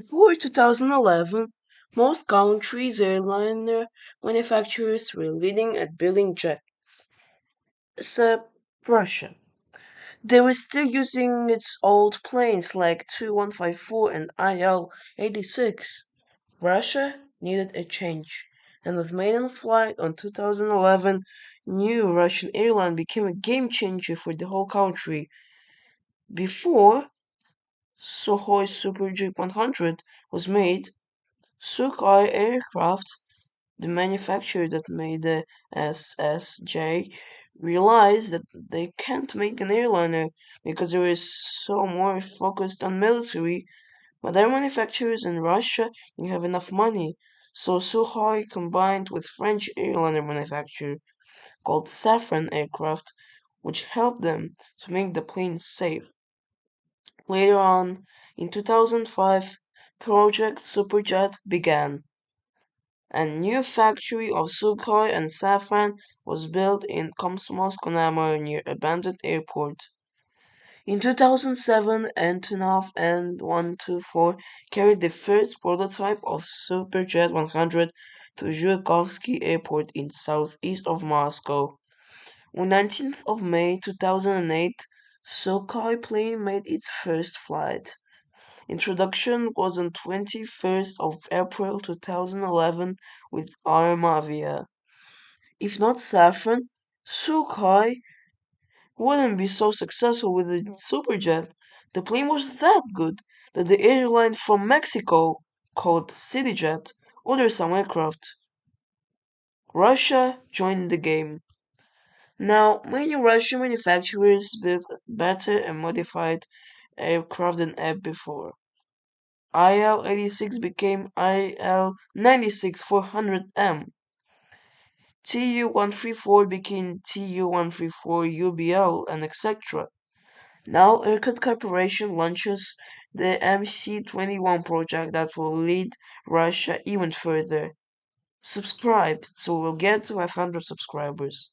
Before 2011, most countries' airliner manufacturers were leading at building jets, except Russia. They were still using its old planes like Tu-154 and IL-86. Russia needed a change, and with maiden flight on 2011, new Russian airline became a game changer for the whole country. Before Sukhoi Superjet 100 was made, Sukhoi Aircraft, the manufacturer that made the SSJ, realized that they can't make an airliner because they were so more focused on military. But other manufacturers in Russia didn't have enough money, so Sukhoi combined with French airliner manufacturer called Safran Aircraft, which helped them to make the planes safe. Later on, in 2005, Project Superjet began. A new factory of Sukhoi and Safran was built in Komsomolsk-on-Amur near abandoned airport. In 2007, Antonov N-124 carried the first prototype of Superjet 100 to Zhukovsky Airport in southeast of Moscow. On 19th of May 2008, Sukhoi plane made its first flight. Introduction was on 21st of April 2011 with Armavia. If not Safran, Sukhoi wouldn't be so successful with the Superjet. The plane was that good that the airline from Mexico, called CityJet, ordered some aircraft. Russia joined the game. Now, many Russian manufacturers built better and modified aircraft than ever before. IL-86 became IL-96 400M. Tu-134 became Tu-134 UBL, and etc. Now Irkut Corporation launches the MC-21 project that will lead Russia even further. Subscribe so we'll get to 500 subscribers.